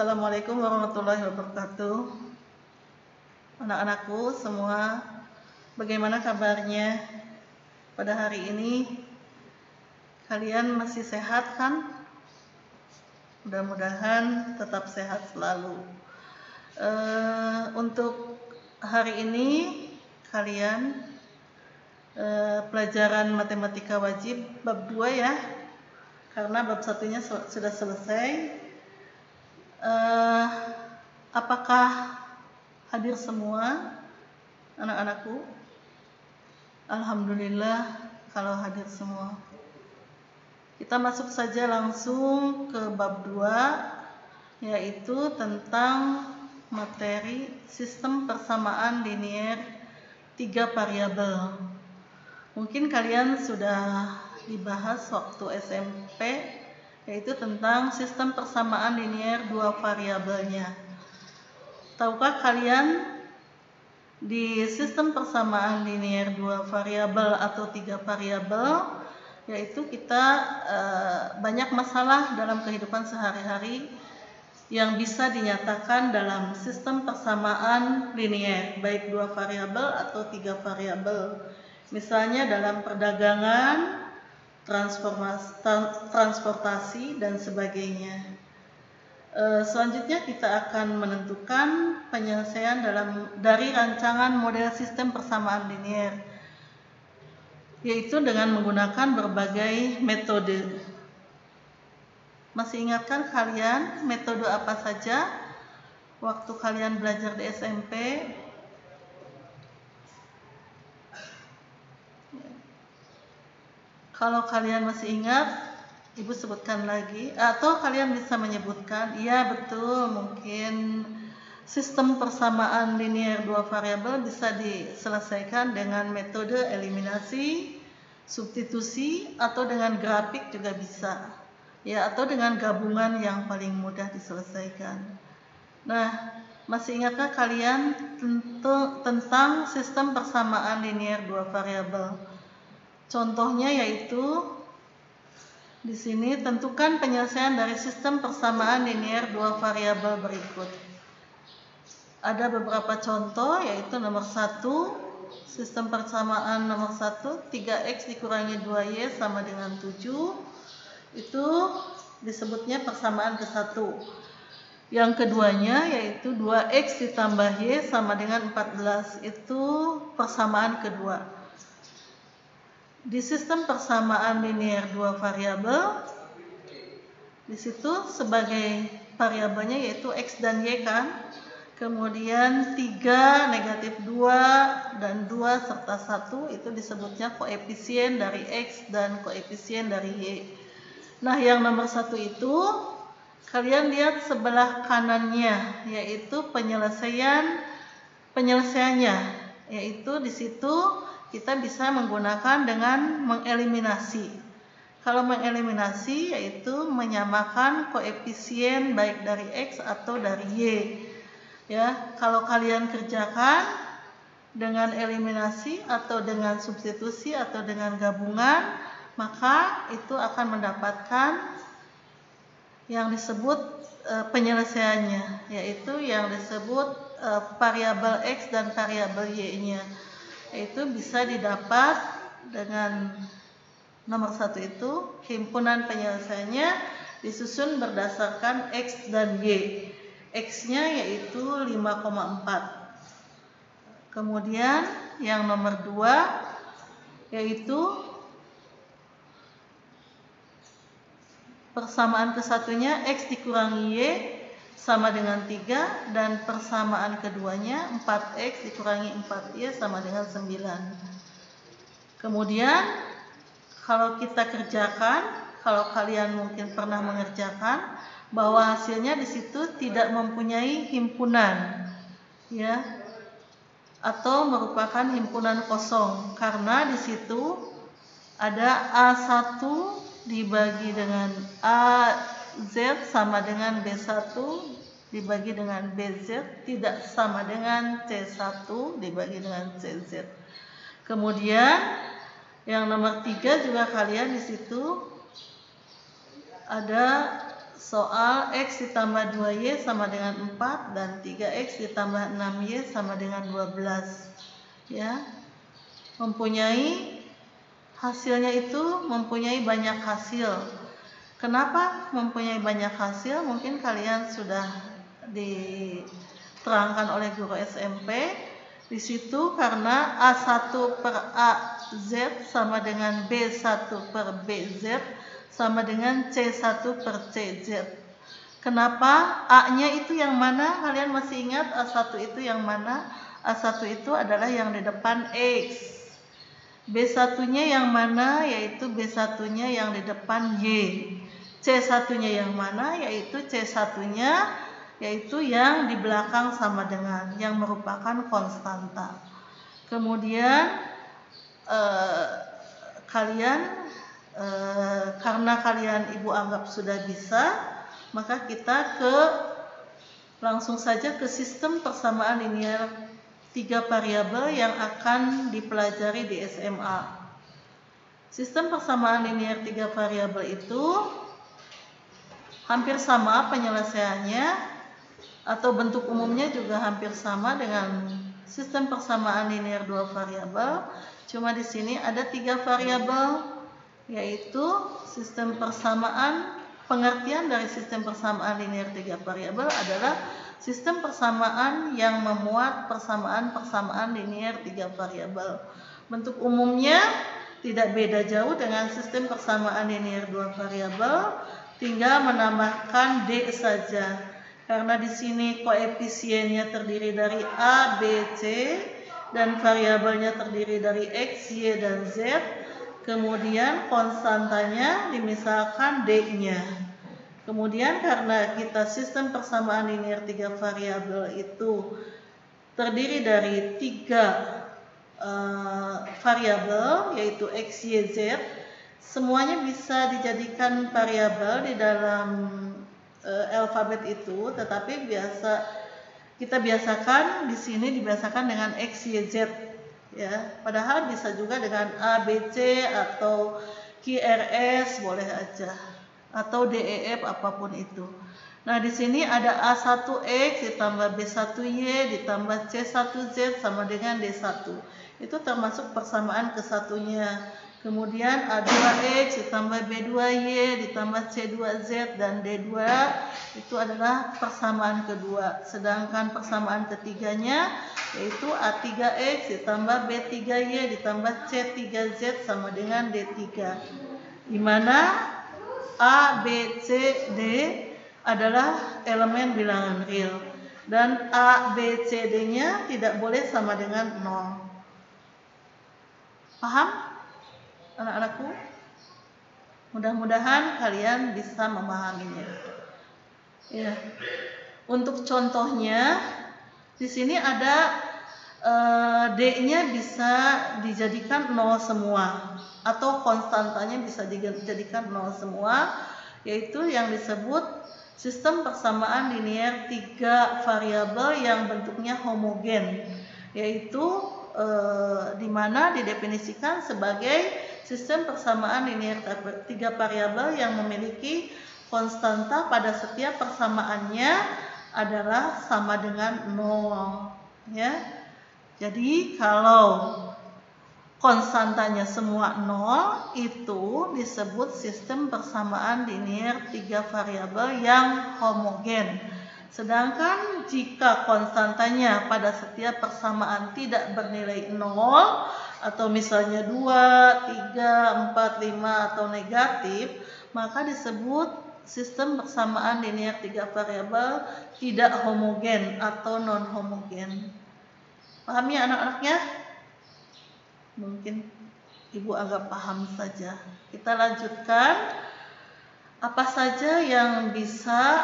Assalamualaikum warahmatullahi wabarakatuh. Anak-anakku semua, bagaimana kabarnya pada hari ini? Kalian masih sehat kan? Mudah-mudahan tetap sehat selalu. Untuk hari ini kalian pelajaran matematika wajib bab 2 ya, karena bab 1-nya sudah selesai. Apakah hadir semua anak-anakku? Alhamdulillah kalau hadir semua. Kita masuk saja langsung ke bab 2, yaitu tentang materi sistem persamaan linier 3 variabel. Mungkin kalian sudah dibahas waktu SMP, yaitu tentang sistem persamaan linier 2 variabelnya. Tahukah kalian di sistem persamaan linier 2 variabel atau 3 variabel, yaitu kita banyak masalah dalam kehidupan sehari-hari yang bisa dinyatakan dalam sistem persamaan linier, baik 2 variabel atau 3 variabel. Misalnya dalam perdagangan, transportasi dan sebagainya. Selanjutnya kita akan menentukan penyelesaian dari rancangan model sistem persamaan linier, yaitu dengan menggunakan berbagai metode. Masih ingatkah kalian metode apa saja waktu kalian belajar di SMP? Kalau kalian masih ingat, Ibu sebutkan lagi, atau kalian bisa menyebutkan. Iya betul, mungkin sistem persamaan linier 2 variabel bisa diselesaikan dengan metode eliminasi, substitusi, atau dengan grafik juga bisa. Ya, atau dengan gabungan yang paling mudah diselesaikan. Nah, masih ingatkah kalian tentang sistem persamaan linier 2 variabel? Contohnya yaitu di sini tentukan penyelesaian dari sistem persamaan linier 2 variabel berikut. Ada beberapa contoh, yaitu nomor 1, sistem persamaan nomor 1, 3x dikurangi 2y sama dengan 7. Itu disebutnya persamaan ke-1. Yang keduanya yaitu 2x ditambah y sama dengan 14. Itu persamaan kedua. Di sistem persamaan linier 2 variabel, di situ sebagai variabelnya yaitu x dan y kan. Kemudian 3, negatif 2, dan 2 serta 1 itu disebutnya koefisien dari x dan koefisien dari y. Nah, yang nomor 1 itu kalian lihat sebelah kanannya, yaitu penyelesaiannya, yaitu di situ kita bisa menggunakan dengan mengeliminasi. Kalau mengeliminasi yaitu menyamakan koefisien baik dari x atau dari y. Ya, kalau kalian kerjakan dengan eliminasi atau dengan substitusi atau dengan gabungan, maka itu akan mendapatkan yang disebut penyelesaiannya, yaitu yang disebut variabel x dan variabel y-nya. Itu bisa didapat dengan nomor 1 itu himpunan penyelesaiannya disusun berdasarkan x dan y. X-nya yaitu 5,4. Kemudian yang nomor 2 yaitu persamaan ke-1-nya x dikurangi y sama dengan 3, dan persamaan keduanya 4x dikurangi 4y sama dengan 9. Kemudian kalau kita kerjakan, kalau kalian mungkin pernah mengerjakan, bahwa hasilnya di situ tidak mempunyai himpunan, ya, atau merupakan himpunan kosong, karena di situ ada A1 dibagi dengan AZ sama dengan B1 dibagi dengan BZ tidak sama dengan C1 dibagi dengan CZ. Kemudian yang nomor 3 juga kalian di situ ada soal X ditambah 2Y sama dengan 4 dan 3X ditambah 6Y sama dengan 12. Ya, mempunyai hasilnya itu mempunyai banyak hasil. Kenapa mempunyai banyak hasil? Mungkin kalian sudah diterangkan oleh guru SMP. Di situ karena A1 per AZ sama dengan B1 per BZ sama dengan C1 per CZ. Kenapa? A-nya itu yang mana? Kalian masih ingat A1 itu yang mana? A1 itu adalah yang di depan X. B1-nya yang mana? Yaitu B1-nya yang di depan Y. C1-nya yang mana? Yaitu C1-nya yaitu yang di belakang sama dengan, yang merupakan konstanta. Kemudian karena kalian ibu anggap sudah bisa, maka kita langsung saja ke sistem persamaan linear 3 variabel yang akan dipelajari di SMA. Sistem persamaan linear 3 variabel itu hampir sama penyelesaiannya, atau bentuk umumnya juga hampir sama dengan sistem persamaan linear 2 variabel. Cuma di sini ada 3 variabel, yaitu sistem persamaan, pengertian dari sistem persamaan linear 3 variabel adalah sistem persamaan yang memuat persamaan-persamaan linear 3 variabel. Bentuk umumnya tidak beda jauh dengan sistem persamaan linear 2 variabel, tinggal menambahkan D saja. Karena di sini koefisiennya terdiri dari A, B, C dan variabelnya terdiri dari X, Y, dan Z. Kemudian konstantanya dimisalkan D-nya. Kemudian karena kita sistem persamaan linear 3 variabel itu terdiri dari 3 variabel, yaitu X, Y, Z, semuanya bisa dijadikan variabel di dalam alfabet itu, tetapi kita biasakan di sini dibiasakan dengan X, Y, Z, ya. Padahal bisa juga dengan A, B, C atau Q, R, S boleh aja, atau D, E, F apapun itu. Nah, di sini ada A1X ditambah B1Y ditambah C1Z sama dengan D1. Itu termasuk persamaan kesatunya. Kemudian A2X ditambah B2Y ditambah C2Z dan D2 itu adalah persamaan kedua. Sedangkan persamaan ketiganya yaitu A3X ditambah B3Y ditambah C3Z sama dengan D3. Di mana A, B, C, D adalah elemen bilangan real. Dan A, B, C, D-nya tidak boleh sama dengan 0. Paham? Anak-anakku, mudah-mudahan kalian bisa memahaminya. Ya, untuk contohnya di sini ada D-nya bisa dijadikan 0 semua atau konstantanya bisa dijadikan 0 semua, yaitu yang disebut sistem persamaan linear 3 variabel yang bentuknya homogen, yaitu di mana didefinisikan sebagai sistem persamaan linear 3 variabel yang memiliki konstanta pada setiap persamaannya adalah sama dengan 0, ya. Jadi kalau konstantanya semua 0 itu disebut sistem persamaan linear 3 variabel yang homogen. Sedangkan jika konstantanya pada setiap persamaan tidak bernilai 0 atau misalnya 2, 3, 4, 5 atau negatif, maka disebut sistem persamaan linear 3 variabel tidak homogen atau non homogen. Paham ya anak-anaknya? Mungkin ibu agak paham saja. Kita lanjutkan. Apa saja yang bisa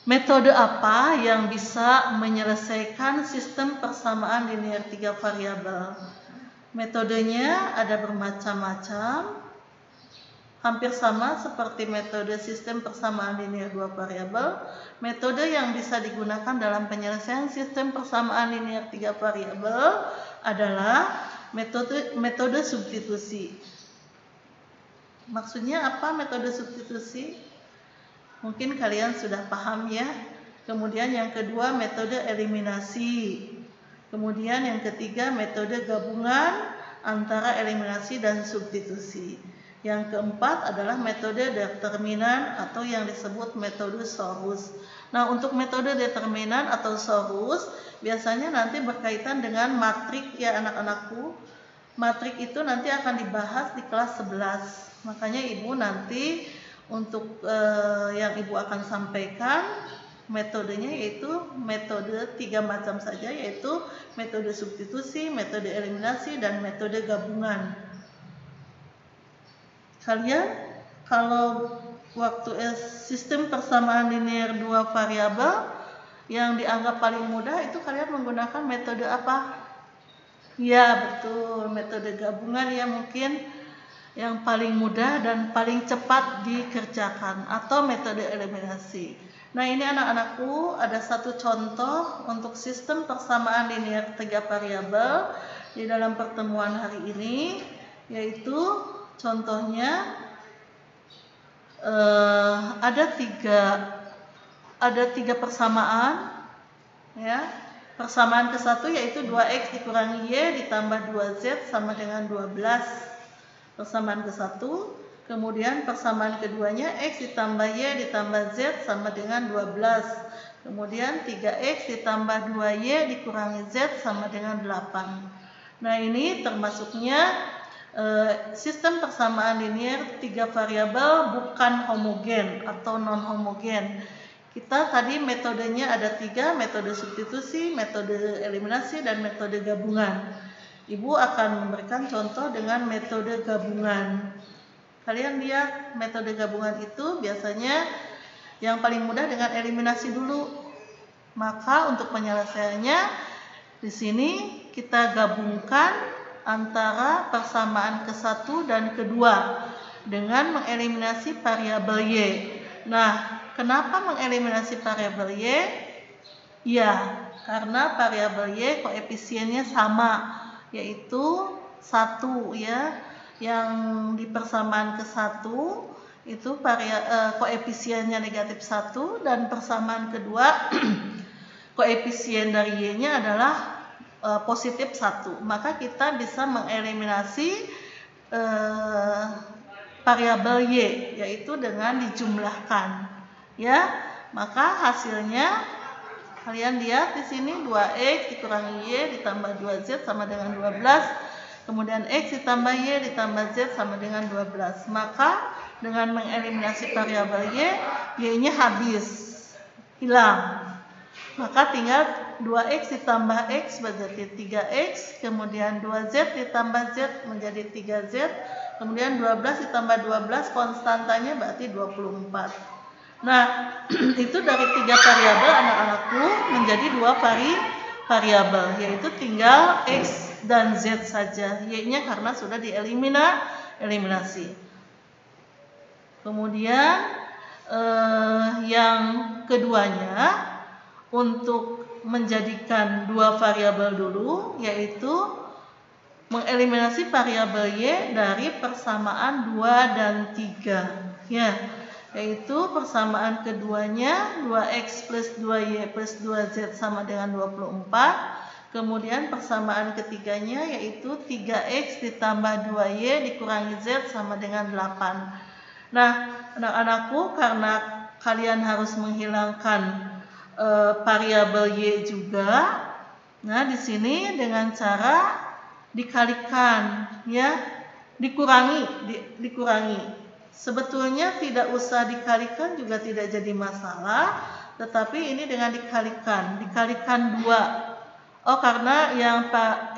metode apa yang bisa menyelesaikan sistem persamaan linear 3 variabel? Metodenya ada bermacam-macam, hampir sama seperti metode sistem persamaan linear 2 variabel. Metode yang bisa digunakan dalam penyelesaian sistem persamaan linear 3 variabel adalah metode substitusi. Maksudnya apa metode substitusi? Mungkin kalian sudah paham ya. Kemudian yang kedua metode eliminasi. Kemudian yang ketiga metode gabungan antara eliminasi dan substitusi. Yang keempat adalah metode determinan atau yang disebut metode sorus. Nah, untuk metode determinan atau sorus biasanya nanti berkaitan dengan matrik ya anak-anakku. Matrik itu nanti akan dibahas di kelas 11. Makanya Ibu nanti untuk yang Ibu akan sampaikan metodenya yaitu metode 3 macam saja, yaitu metode substitusi, metode eliminasi, dan metode gabungan. Kalian kalau waktu sistem persamaan linear 2 variabel yang dianggap paling mudah itu kalian menggunakan metode apa? Ya betul, metode gabungan ya mungkin yang paling mudah dan paling cepat dikerjakan, atau metode eliminasi. Nah ini anak-anakku ada satu contoh untuk sistem persamaan linear 3 variabel di dalam pertemuan hari ini, yaitu contohnya ada tiga persamaan ya. Persamaan ke-1 yaitu 2x dikurangi y ditambah 2z sama dengan 12. Persamaan ke-1. Kemudian persamaan keduanya x ditambah y ditambah z sama dengan 12. Kemudian 3x ditambah 2y dikurangi z sama dengan 8. Nah ini termasuknya sistem persamaan linear 3 variabel bukan homogen atau non homogen. Kita tadi metodenya ada 3, metode substitusi, metode eliminasi, dan metode gabungan. Ibu akan memberikan contoh dengan metode gabungan. Kalian lihat metode gabungan itu biasanya yang paling mudah dengan eliminasi dulu. Maka untuk penyelesaiannya di sini kita gabungkan antara persamaan ke-1 dan kedua dengan mengeliminasi variabel y. Nah, kenapa mengeliminasi variabel y? Ya, karena variabel y koefisiennya sama, yaitu 1 ya. Yang di persamaan ke-1 itu koefisiennya negatif 1, dan persamaan kedua koefisien dari y-nya adalah positif 1. Maka kita bisa mengeliminasi variabel y, yaitu dengan dijumlahkan. Ya, maka hasilnya kalian lihat di sini 2x dikurangi y ditambah 2z sama dengan 12. Kemudian x ditambah y ditambah z sama dengan 12. Maka dengan mengeliminasi variabel y-nya habis, hilang. Maka tinggal 2x ditambah x menjadi 3x, kemudian 2z ditambah z menjadi 3z, kemudian 12 ditambah 12 konstantanya berarti 24. Nah, itu dari 3 variabel anak-anakku menjadi 2 variabel, yaitu tinggal x dan z saja, y-nya karena sudah eliminasi. Kemudian yang keduanya untuk menjadikan 2 variabel dulu, yaitu mengeliminasi variabel y dari persamaan 2 dan 3 ya, yaitu persamaan keduanya 2x plus 2y plus 2z sama dengan 24. Kemudian persamaan ketiganya yaitu 3x ditambah 2y dikurangi z sama dengan 8. Nah, anak-anakku, karena kalian harus menghilangkan variabel y juga, nah di sini dengan cara dikalikan ya, dikurangi. Sebetulnya tidak usah dikalikan juga tidak jadi masalah, tetapi ini dengan dikalikan 2. Oh, karena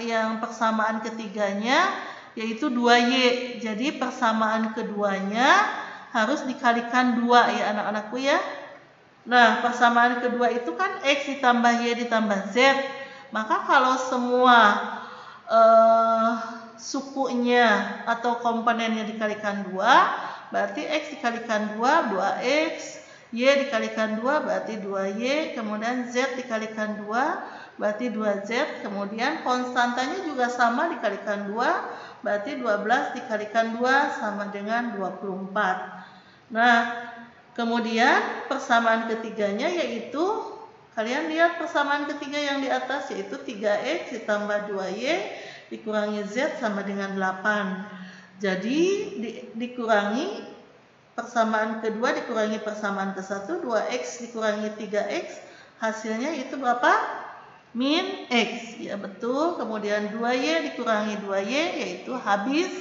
yang persamaan ketiganya yaitu 2y, jadi persamaan keduanya harus dikalikan 2 ya anak-anakku ya. Nah, persamaan kedua itu kan x ditambah y ditambah z. Maka kalau semua sukunya atau komponennya dikalikan 2, berarti x dikalikan 2, 2x, y dikalikan 2 berarti 2y, kemudian z dikalikan 2 berarti 2Z, kemudian konstantanya juga sama dikalikan 2, berarti 12 dikalikan 2 sama dengan 24. Nah, kemudian persamaan ketiganya yaitu, kalian lihat persamaan ketiga yang di atas, yaitu 3X ditambah 2Y dikurangi Z sama dengan 8. Jadi dikurangi persamaan kedua dikurangi persamaan ke-1, 2X dikurangi 3X, hasilnya itu berapa? Min X, ya betul. Kemudian 2Y dikurangi 2Y, yaitu habis,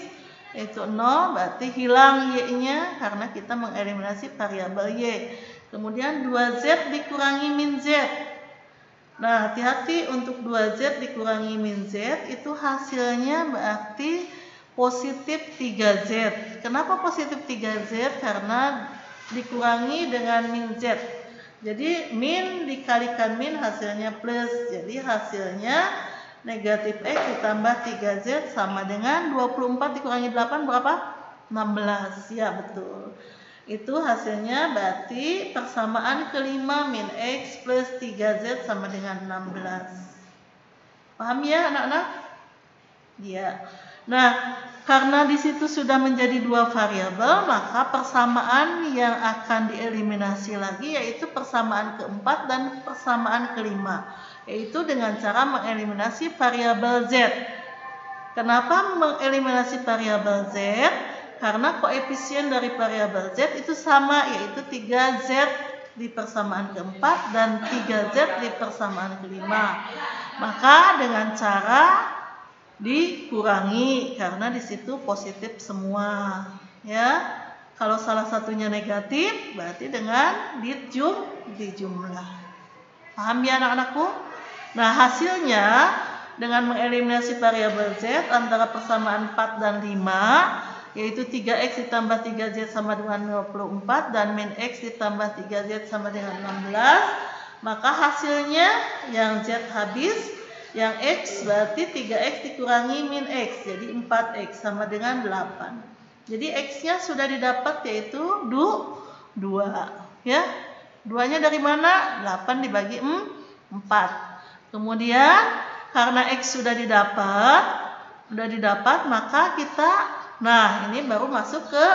yaitu 0, berarti hilang Y-nya karena kita mengeliminasi variabel Y. Kemudian 2Z dikurangi min Z. Nah, hati-hati untuk 2Z dikurangi min Z, itu hasilnya berarti positif 3Z. Kenapa positif 3Z? Karena dikurangi dengan min Z. Jadi min dikalikan min hasilnya plus. Jadi hasilnya negatif X ditambah 3Z sama dengan 24 dikurangi 8 berapa? 16. Ya betul. Itu hasilnya berarti persamaan kelima min X plus 3Z sama dengan 16. Paham ya anak-anak? Ya. Nah, karena di situ sudah menjadi dua variabel, maka persamaan yang akan dieliminasi lagi yaitu persamaan keempat dan persamaan kelima, yaitu dengan cara mengeliminasi variabel Z. Kenapa mengeliminasi variabel Z? Karena koefisien dari variabel Z itu sama, yaitu 3Z di persamaan keempat dan 3Z di persamaan kelima. Maka dengan cara dikurangi, karena di situ positif semua, ya. Kalau salah satunya negatif, berarti dengan dijumlah. Paham ya anak-anakku? Nah, hasilnya dengan mengeliminasi variabel Z antara persamaan 4 dan 5, yaitu 3X ditambah 3Z sama dengan 24 dan min X ditambah 3Z sama dengan 16, maka hasilnya yang Z habis, yang X berarti 3X dikurangi min X, jadi 4X sama dengan 8. Jadi X-nya sudah didapat, yaitu 2. Ya, 2-nya dari mana? 8 dibagi 4. Kemudian karena X sudah didapat, maka kita, nah ini baru masuk ke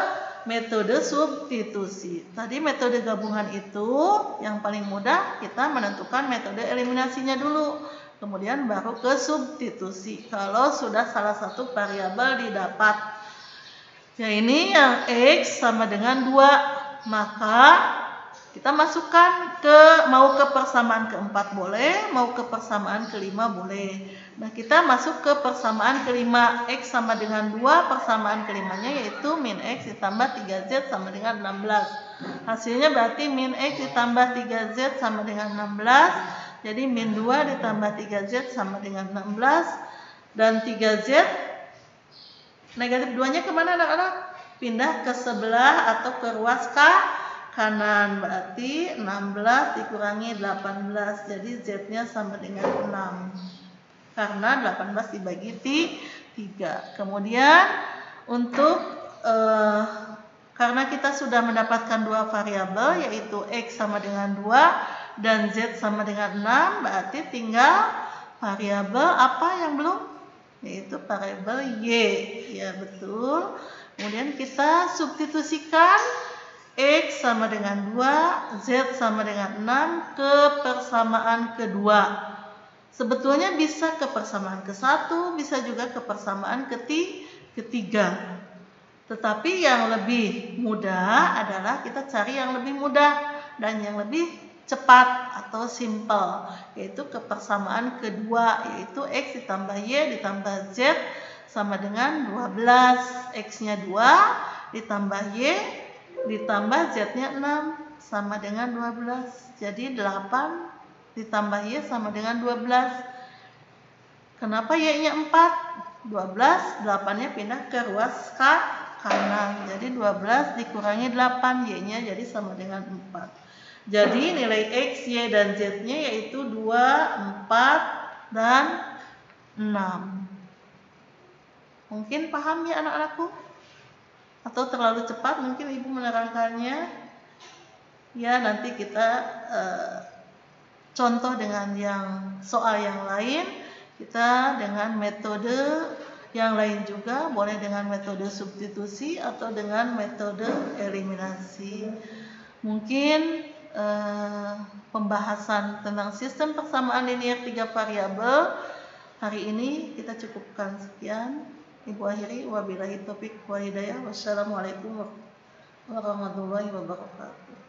metode substitusi. Tadi metode gabungan itu yang paling mudah, kita menentukan metode eliminasinya dulu. Kemudian baru ke substitusi kalau sudah salah satu variabel didapat. Ya, ini yang X sama dengan 2. Maka kita masukkan mau ke persamaan keempat boleh, mau ke persamaan kelima boleh. Nah, kita masuk ke persamaan kelima. X sama dengan 2, persamaan kelimanya yaitu min X ditambah 3Z sama dengan 16. Hasilnya berarti min X ditambah 3Z sama dengan 16. Jadi min 2 ditambah 3Z sama dengan 16. Dan 3Z negatif 2-nya kemana anak-anak? Pindah ke sebelah atau ke ruas kanan. Berarti 16 dikurangi 18. Jadi Z-nya sama dengan 6. Karena 18 dibagi 3. Kemudian untuk karena kita sudah mendapatkan dua variabel, yaitu X sama dengan 2 dan Z sama dengan 6, berarti tinggal variabel apa yang belum? Yaitu variabel Y. Ya betul. Kemudian kita substitusikan X sama dengan 2, Z sama dengan 6 ke persamaan kedua. Sebetulnya bisa ke persamaan ke-1, bisa juga ke persamaan ketiga. Tetapi yang lebih mudah adalah kita cari yang lebih mudah dan yang lebih cepat atau simple, yaitu ke persamaan kedua, yaitu X ditambah Y ditambah Z sama dengan 12. X-nya 2 ditambah Y ditambah Z-nya 6 sama dengan 12. Jadi 8 ditambah Y sama dengan 12. Kenapa Y-nya 4? 12, 8-nya pindah ke ruas kanan. Jadi 12 dikurangi 8, Y-nya jadi sama dengan 4. Jadi nilai X, Y, dan Z-nya yaitu 2, 4, dan 6. Mungkin paham ya anak-anakku? Atau terlalu cepat mungkin Ibu menerangkannya? Ya, nanti kita contoh dengan yang soal yang lain, kita dengan metode yang lain juga, boleh dengan metode substitusi atau dengan metode eliminasi. Mungkin pembahasan tentang sistem persamaan linier 3 variabel hari ini kita cukupkan sekian. Ibu akhiri, wabillahi taufik wal hidayah. Wassalamualaikum warahmatullahi wabarakatuh.